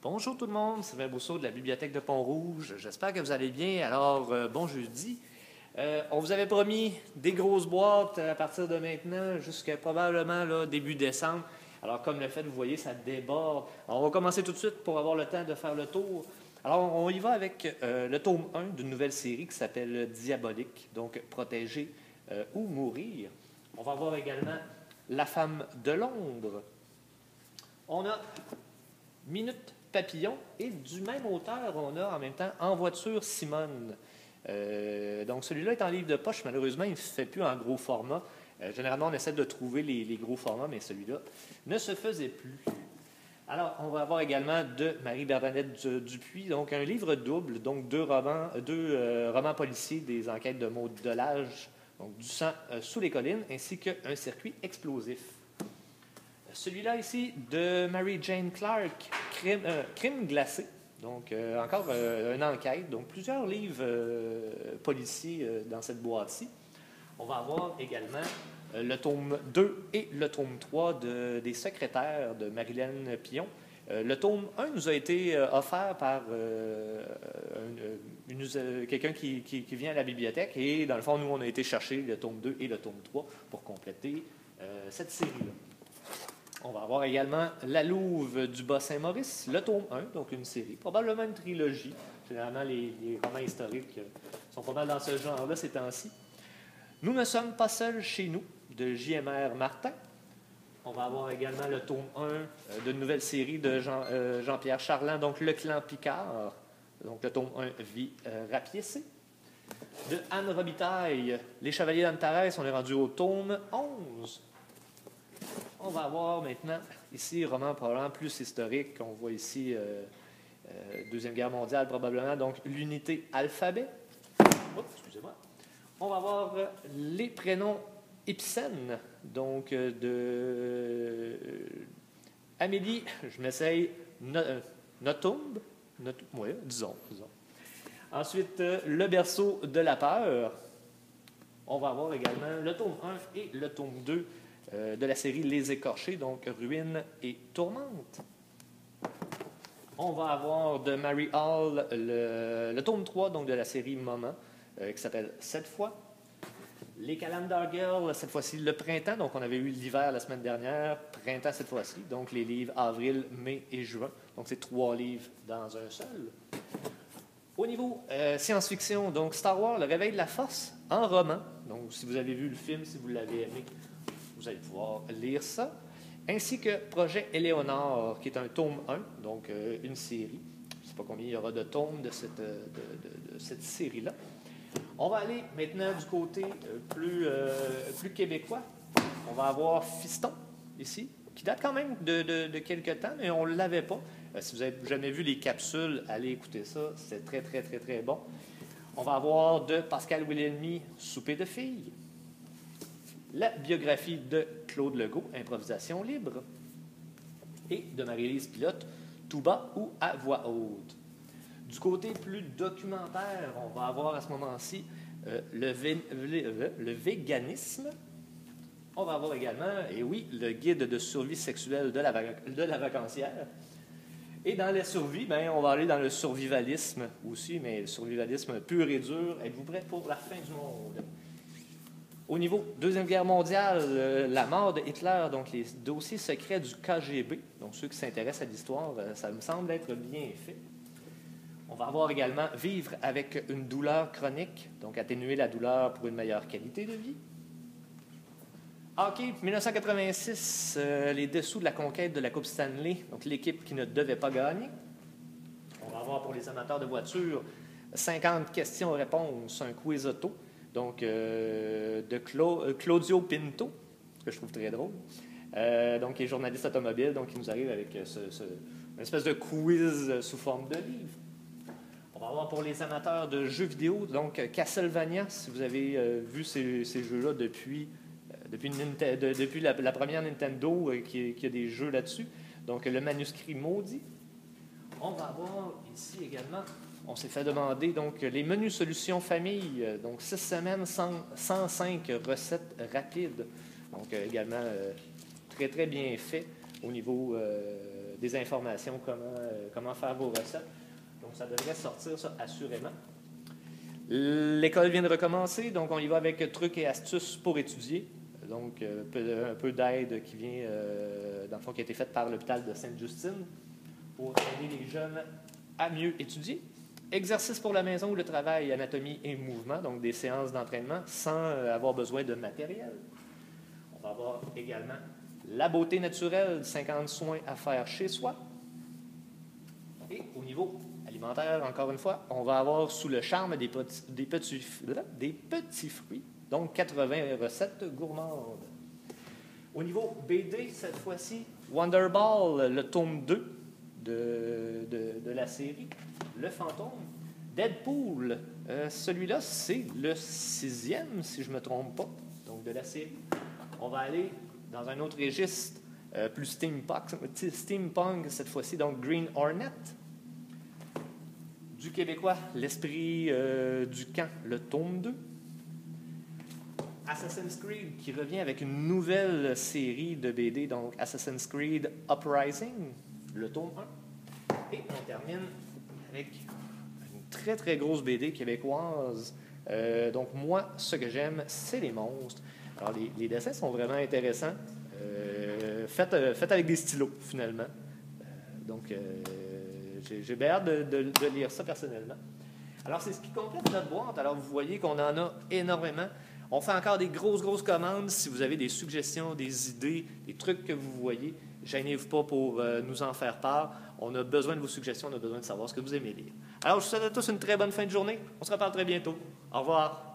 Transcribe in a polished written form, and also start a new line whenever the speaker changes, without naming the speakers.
Bonjour tout le monde, c'est Sylvain Bousseau de la Bibliothèque de Pont-Rouge. J'espère que vous allez bien. Alors, bon jeudi. On vous avait promis des grosses boîtes à partir de maintenant jusqu'à probablement là, début décembre. Alors, comme le fait, vous voyez, ça déborde. Alors, on va commencer tout de suite pour avoir le temps de faire le tour. Alors, on y va avec le tome 1 d'une nouvelle série qui s'appelle Diabolique, donc Protéger ou mourir. On va voir également La femme de l'ombre. On a Minute Papillon et du même auteur, on a en même temps En voiture Simone. Donc celui-là est en livre de poche, malheureusement il ne se fait plus en gros format. Généralement on essaie de trouver les gros formats, mais celui-là ne se faisait plus. Alors on va avoir également de Marie-Bernadette Dupuis, donc un livre double, donc deux romans policiers des enquêtes de Maud Delage, donc Du sang sous les collines, ainsi qu'un circuit explosif. Celui-là ici, de Mary Jane Clark, Crime glacé. Donc, encore une enquête. Donc, plusieurs livres policiers dans cette boîte-ci. On va avoir également le tome 2 et le tome 3 des secrétaires de Marilyn Pion. Le tome 1 nous a été offert par quelqu'un qui vient à la bibliothèque. Et dans le fond, nous, on a été chercher le tome 2 et le tome 3 pour compléter cette série-là. On va avoir également La Louve du Bas-Saint-Maurice, le tome 1, donc une série, probablement une trilogie. Généralement, les romans historiques sont pas mal dans ce genre-là ces temps-ci. Nous ne sommes pas seuls chez nous, de J.M.R. Martin. On va avoir également le tome 1 d'une nouvelle série de Jean-Pierre Charland, donc Le Clan Picard. Donc le tome 1, Vie rapiécée. De Anne Robitaille, Les Chevaliers d'Antares, on est rendu au tome 11. On va avoir maintenant, ici, roman probablement plus historique. On voit ici Deuxième Guerre mondiale, probablement. Donc, l'unité alphabet. Oh, excusez-moi. On va avoir les prénoms épicènes. Donc, de Amélie, je m'essaye, Nothomb. Oui, disons. Ensuite, Le berceau de la peur. On va avoir également le tome 1 et le tome 2 de la série Les Écorchés, donc Ruine et Tourmente. On va avoir de Mary Hall le tome 3 donc de la série Moment, qui s'appelle 7 fois. Les Calendar Girls, cette fois-ci le printemps, donc on avait eu l'hiver la semaine dernière, printemps cette fois-ci, donc les livres avril, mai et juin. Donc c'est 3 livres dans un seul. Au niveau science-fiction, donc Star Wars, Le Réveil de la Force, en roman. Donc si vous avez vu le film, si vous l'avez aimé, vous allez pouvoir lire ça, ainsi que Projet Éléonore, qui est un tome 1, donc une série. Je ne sais pas combien il y aura de tomes de cette série-là. On va aller maintenant du côté plus québécois. On va avoir Fiston, ici, qui date quand même de quelques temps, mais on ne l'avait pas. Si vous n'avez jamais vu les capsules, allez écouter ça. C'est très, très, très, très bon. On va avoir de Pascal Wilhelmy, Souper de filles. La biographie de Claude Legault, Improvisation libre, et de Marie-Lise Pilote, Tout bas ou à voix haute. Du côté plus documentaire, on va avoir à ce moment-ci le véganisme. On va avoir également, et oui, le guide de survie sexuelle de la vacancière. Et dans la survie, on va aller dans le survivalisme aussi, mais le survivalisme pur et dur. Êtes-vous prêts pour la fin du monde? Au niveau Deuxième Guerre mondiale, la mort de Hitler, donc les dossiers secrets du KGB, donc ceux qui s'intéressent à l'histoire, ça me semble être bien fait. On va avoir également Vivre avec une douleur chronique, donc atténuer la douleur pour une meilleure qualité de vie. Hockey, 1986, les dessous de la conquête de la Coupe Stanley, donc l'équipe qui ne devait pas gagner. On va avoir pour les amateurs de voitures 50 questions-réponses, un quiz auto. Donc, de Claudio Pinto, que je trouve très drôle, donc qui est journaliste automobile, donc il nous arrive avec une espèce de quiz sous forme de livre. On va avoir pour les amateurs de jeux vidéo, donc Castlevania, si vous avez vu ces jeux-là depuis la première Nintendo qui a des jeux là-dessus, donc le manuscrit maudit. On va avoir ici également... On s'est fait demander donc les menus solutions famille, donc 6 semaines, 105 recettes rapides. Donc également très très bien fait au niveau des informations comment faire vos recettes. Donc, ça devrait sortir, ça, assurément. L'école vient de recommencer, donc on y va avec trucs et astuces pour étudier. Donc, un peu d'aide qui vient, dans le fond, qui a été faite par l'hôpital de Sainte-Justine pour aider les jeunes à mieux étudier. Exercices pour la maison ou le travail, anatomie et mouvement, donc des séances d'entraînement sans avoir besoin de matériel. On va avoir également la beauté naturelle, 50 soins à faire chez soi. Et au niveau alimentaire, encore une fois, on va avoir sous le charme des petits fruits, donc 80 recettes gourmandes. Au niveau BD, cette fois-ci, Wonderball, le tome 2 de la série, Le Fantôme. Deadpool, celui-là, c'est le 6e, si je ne me trompe pas, donc de la série. On va aller dans un autre registre, plus steampunk cette fois-ci, donc Green Hornet. Du québécois, L'Esprit du camp, le tome 2. Assassin's Creed, qui revient avec une nouvelle série de BD, donc Assassin's Creed Uprising, le tome 1. Et on termine avec une très très grosse BD québécoise. Donc moi, ce que j'aime, c'est les monstres. Alors les dessins sont vraiment intéressants, faits avec des stylos finalement. Donc j'ai bien hâte de lire ça personnellement. Alors c'est ce qui complète notre boîte. Alors vous voyez qu'on en a énormément. On fait encore des grosses commandes. Si vous avez des suggestions, des idées, des trucs que vous voyez, gênez-vous pas pour nous en faire part. On a besoin de vos suggestions, on a besoin de savoir ce que vous aimez lire. Alors, je vous souhaite à tous une très bonne fin de journée. On se reparle très bientôt. Au revoir.